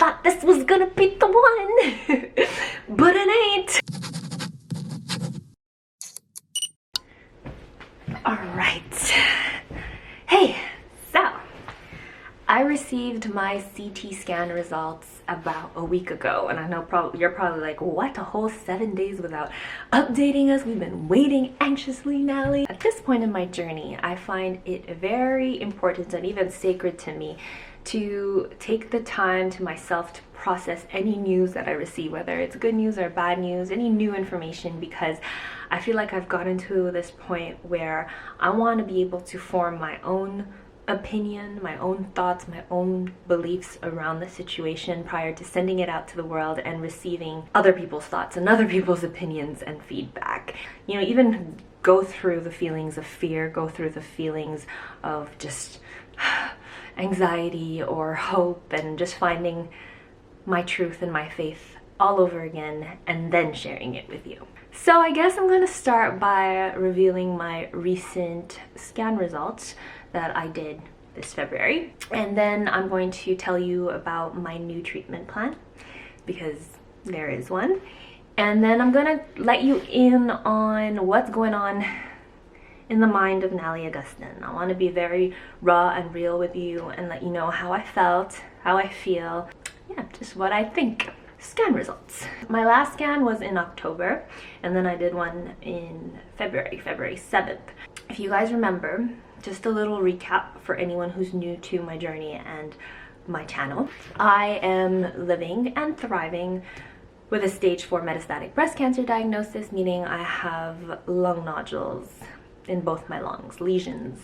thought this was gonna be the one, but it ain't. All right. Hey, so I received my CT scan results about a week ago, and I know you're probably like, what, a whole 7 days without updating us? We've been waiting anxiously, Nalie. At this point in my journey, I find it very important and even sacred to me to take the time to myself to process any news that I receive, whether it's good news or bad news, any new information, because I feel like I've gotten to this point where I want to be able to form my own opinion, my own thoughts, my own beliefs around the situation prior to sending it out to the world and receiving other people's thoughts and other people's opinions and feedback. You know, even go through the feelings of fear, go through the feelings of just anxiety or hope, and just finding my truth and my faith all over again and then sharing it with you. So I guess I'm going to start by revealing my recent scan results that I did this February, and then I'm going to tell you about my new treatment plan, because there is one, and then I'm going to let you in on what's going on in the mind of Nalie Augustin. I want to be very raw and real with you and let you know how I felt, how I feel, yeah, just what I think. Scan results. My last scan was in October, and then I did one in February 7th. If you guys remember, just a little recap for anyone who's new to my journey and my channel. I am living and thriving with a stage 4 metastatic breast cancer diagnosis, meaning I have lung nodules in both my lungs, lesions,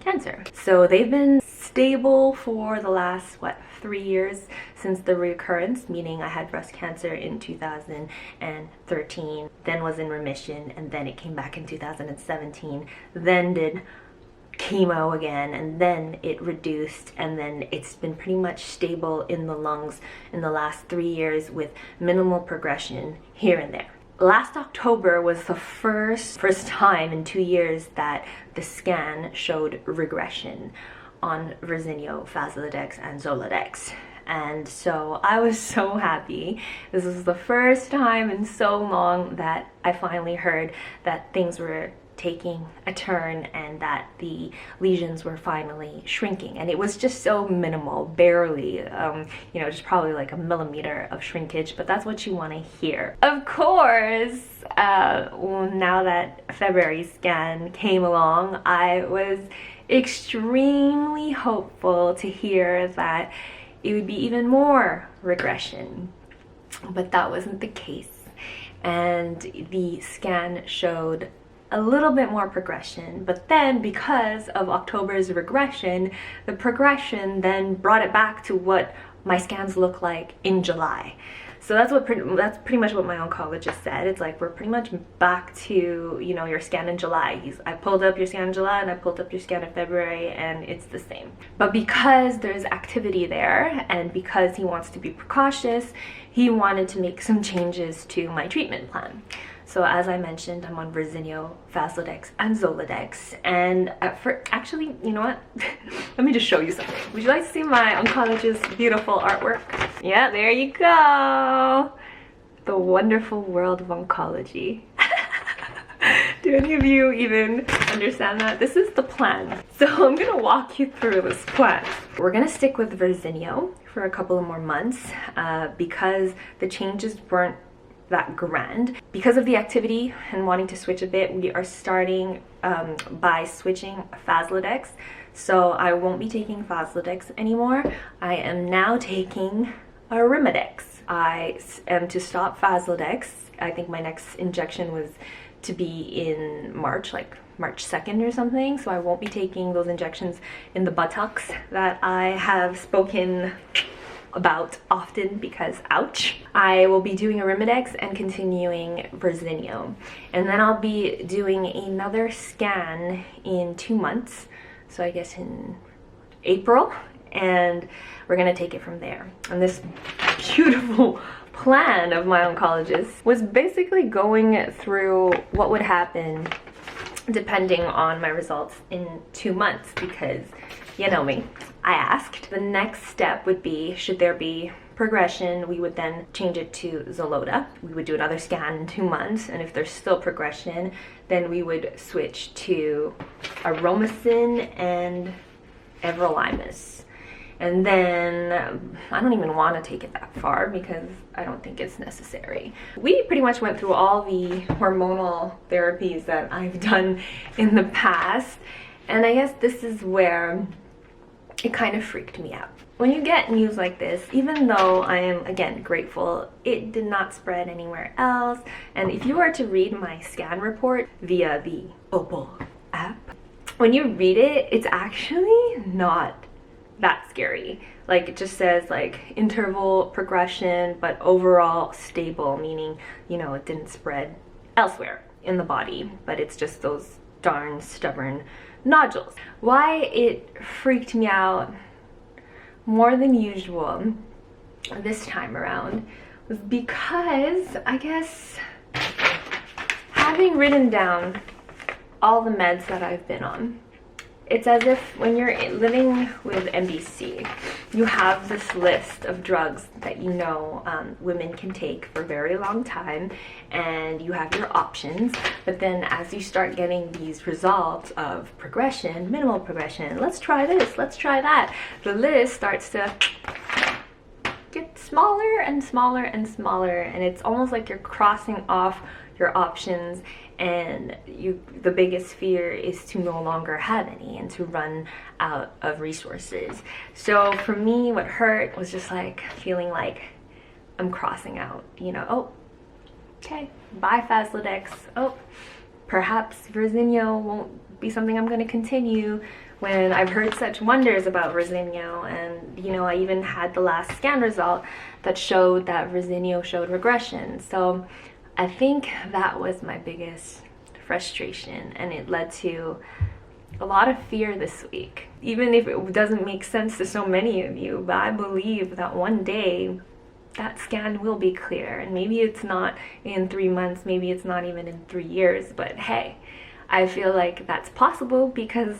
cancer. So they've been stable for the last, 3 years since the recurrence, meaning I had breast cancer in 2013, then was in remission, and then it came back in 2017, then did chemo again, and then it reduced, and then it's been pretty much stable in the lungs in the last 3 years with minimal progression here and there. Last October was the first time in 2 years that the scan showed regression on Verzenio, Faslodex, and Zoladex. And so I was so happy. This was the first time in so long that I finally heard that things were taking a turn and that the lesions were finally shrinking, and it was just so minimal, barely, you know, just probably like a millimeter of shrinkage, but that's what you want to hear. Of course, well, now that February scan came along, I was extremely hopeful to hear that it would be even more regression, but that wasn't the case, and the scan showed a little bit more progression. But then, because of October's regression, the progression then brought it back to what my scans look like in July. So that's pretty much what my oncologist said. It's like, we're pretty much back to, you know, your scan in July. I pulled up your scan in July and I pulled up your scan in February, and it's the same. But because there's activity there, and because he wants to be precautious, he wanted to make some changes to my treatment plan. So as I mentioned, I'm on Verzenio, Faslodex, and Zoladex. And actually, you know what? Let me just show you something. Would you like to see my oncologist's beautiful artwork? Yeah, there you go. The wonderful world of oncology. Do any of you even understand that? This is the plan. So I'm gonna walk you through this plan. We're gonna stick with Verzenio for a couple of more months because the changes weren't that grand. Because of the activity and wanting to switch a bit, we are starting by switching Faslodex. So I won't be taking Faslodex anymore. I am now taking Arimidex. I am to stop Faslodex. I think my next injection was to be in March, like March 2nd or something. So I won't be taking those injections in the buttocks that I have spoken about often, because ouch. I will be doing Arimidex and continuing Verzenio, and then I'll be doing another scan in 2 months, so I guess in April, and we're gonna take it from there. And this beautiful plan of my oncologist was basically going through what would happen depending on my results in 2 months, because you know me, I asked. The next step would be, should there be progression, we would then change it to Xeloda. We would do another scan in 2 months, and if there's still progression, then we would switch to Aromacin and Everolimus. And then I don't even want to take it that far because I don't think it's necessary. We pretty much went through all the hormonal therapies that I've done in the past, and I guess this is where it kind of freaked me out. When you get news like this, even though I am, again, grateful, it did not spread anywhere else. And if you were to read my scan report via the Opal app, when you read it, it's actually not that scary. Like, it just says like interval progression, but overall stable, meaning, you know, it didn't spread elsewhere in the body, but it's just those darn stubborn nodules. Why it freaked me out more than usual this time around was because, I guess, having written down all the meds that I've been on, it's as if when you're living with MBC, you have this list of drugs that you know women can take for a very long time, and you have your options. But then as you start getting these results of progression, minimal progression, let's try this, let's try that, the list starts to get smaller and smaller and smaller, and it's almost like you're crossing off your options, and the biggest fear is to no longer have any and to run out of resources. So for me, what hurt was just like feeling like I'm crossing out, you know. Oh, okay, bye Faslodex. Oh, perhaps Verzenio won't be something I'm going to continue, when I've heard such wonders about Verzenio. And you know, I even had the last scan result that showed that Verzenio showed regression. So I think that was my biggest frustration, and it led to a lot of fear this week. Even if it doesn't make sense to so many of you, but I believe that one day that scan will be clear, and maybe it's not in 3 months, maybe it's not even in 3 years, but hey, I feel like that's possible because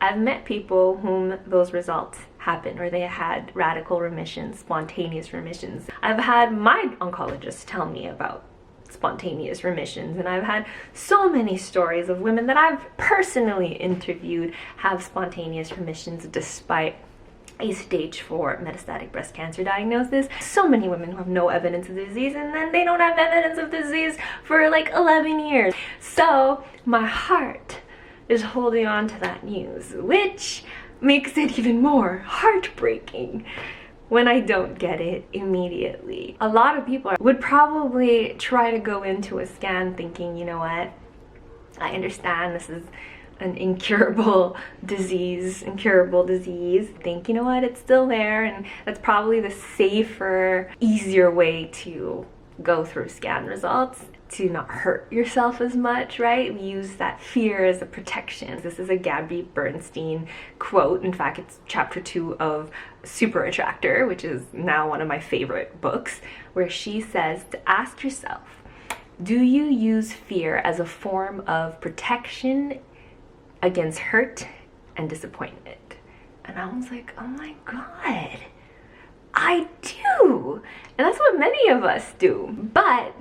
I've met people whom those results happened, or they had radical remissions, spontaneous remissions. I've had my oncologist tell me about spontaneous remissions, and I've had so many stories of women that I've personally interviewed have spontaneous remissions despite a stage 4 metastatic breast cancer diagnosis. So many women who have no evidence of disease, and then they don't have evidence of disease for like 11 years. So my heart is holding on to that news, which makes it even more heartbreaking when I don't get it immediately. A lot of people would probably try to go into a scan thinking, you know what, I understand this is an incurable disease, think, you know what, it's still there, and that's probably the safer, easier way to go through scan results, to not hurt yourself as much, right? We use that fear as a protection. This is a Gabby Bernstein quote. In fact, it's chapter 2 of Super Attractor, which is now one of my favorite books, where she says to ask yourself, do you use fear as a form of protection against hurt and disappointment? And I was like, oh my God, I do. And that's what many of us do. But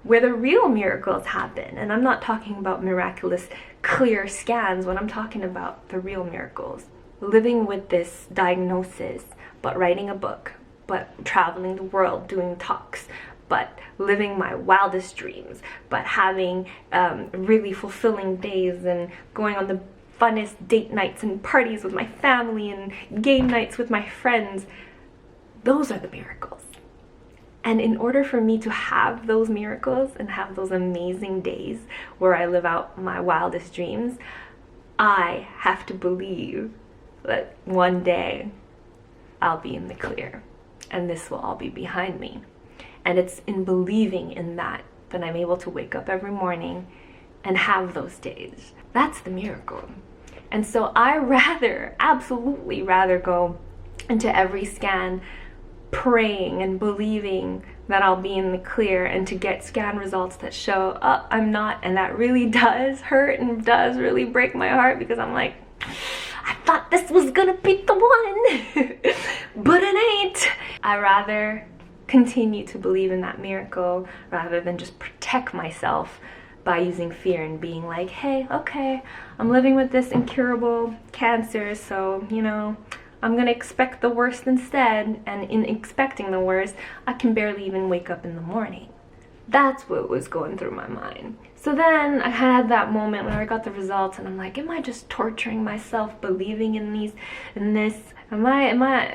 where the real miracles happen, and I'm not talking about miraculous clear scans, when I'm talking about the real miracles, living with this diagnosis, but writing a book, but traveling the world doing talks, but living my wildest dreams, but having really fulfilling days and going on the funnest date nights and parties with my family and game nights with my friends. Those are the miracles. And in order for me to have those miracles and have those amazing days where I live out my wildest dreams, I have to believe that one day I'll be in the clear and this will all be behind me. And it's in believing in that I'm able to wake up every morning and have those days. That's the miracle. And so I absolutely rather go into every scan praying and believing that I'll be in the clear, and to get scan results that show, oh, I'm not, and that really does hurt and does really break my heart, because I'm like, I thought this was gonna be the one, but it ain't. I rather continue to believe in that miracle rather than just protect myself by using fear and being like, hey, okay, I'm living with this incurable cancer, so, you know, I'm gonna expect the worst instead, and in expecting the worst, I can barely even wake up in the morning. That's what was going through my mind. So then I had that moment when I got the results and I'm like, am I just torturing myself believing in this?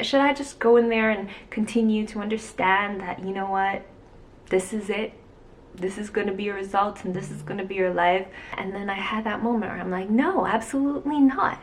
Should I just go in there and continue to understand that, you know what, this is it? This is going to be your results and this is going to be your life. And then I had that moment where I'm like, no, absolutely not.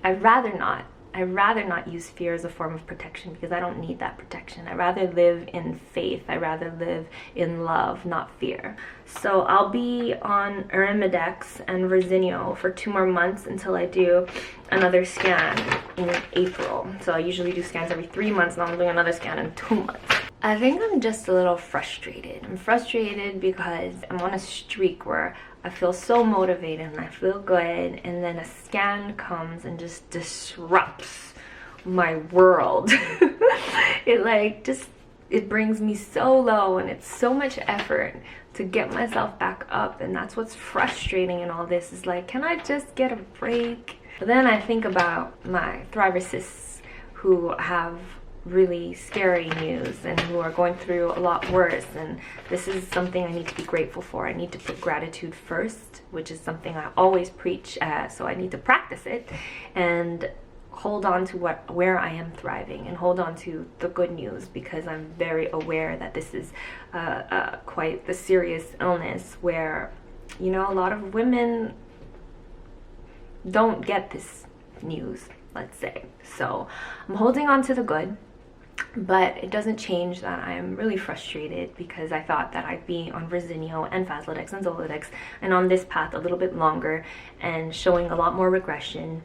I'd rather not use fear as a form of protection, because I don't need that protection. I'd rather live in faith. I'd rather live in love, not fear. So I'll be on Arimidex and Verzenio for 2 more months until I do another scan in April. So I usually do scans every 3 months, and I'm doing another scan in 2 months. I think I'm just a little frustrated. I'm frustrated because I'm on a streak where I feel so motivated and I feel good, and then a scan comes and just disrupts my world. It brings me so low, and it's so much effort to get myself back up, and that's what's frustrating in all this, is like, can I just get a break? But then I think about my Thriver sis who have really scary news and who are going through a lot worse, and this is something I need to be grateful for. I need to put gratitude first, which is something I always preach, so I need to practice it and hold on to where I am thriving and hold on to the good news, because I'm very aware that this is quite the serious illness where, you know, a lot of women don't get this news, let's say. So I'm holding on to the good, but it doesn't change that I am really frustrated, because I thought that I'd be on Verzenio and Faslodex and Zoladex and on this path a little bit longer and showing a lot more regression.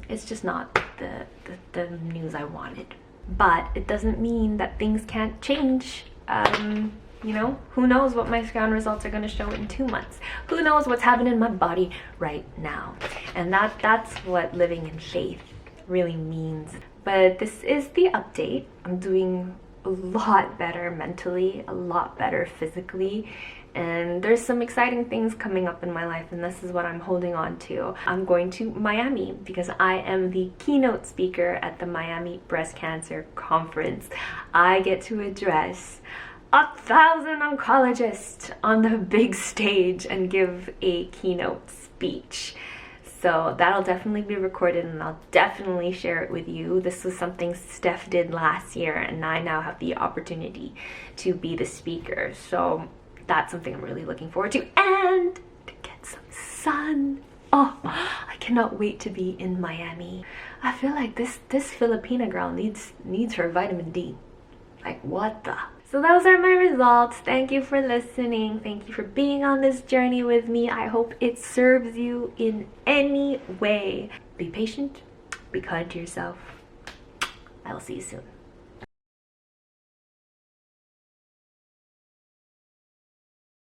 It's just not the news I wanted. But it doesn't mean that things can't change. You know, who knows what my scan results are going to show in 2 months? Who knows what's happening in my body right now? And that's what living in faith really means. But this is the update. I'm doing a lot better mentally, a lot better physically, and there's some exciting things coming up in my life, and this is what I'm holding on to. I'm going to Miami because I am the keynote speaker at the Miami Breast Cancer Conference. I get to address 1,000 oncologists on the big stage and give a keynote speech. So that'll definitely be recorded, and I'll definitely share it with you. This was something Steph did last year, and I now have the opportunity to be the speaker. So that's something I'm really looking forward to, and to get some sun. Oh, I cannot wait to be in Miami. I feel like this Filipina girl needs her vitamin D. Like, what the? So those are my results. Thank you for listening. Thank you for being on this journey with me. I hope it serves you in any way. Be patient. Be kind to yourself. I will see you soon.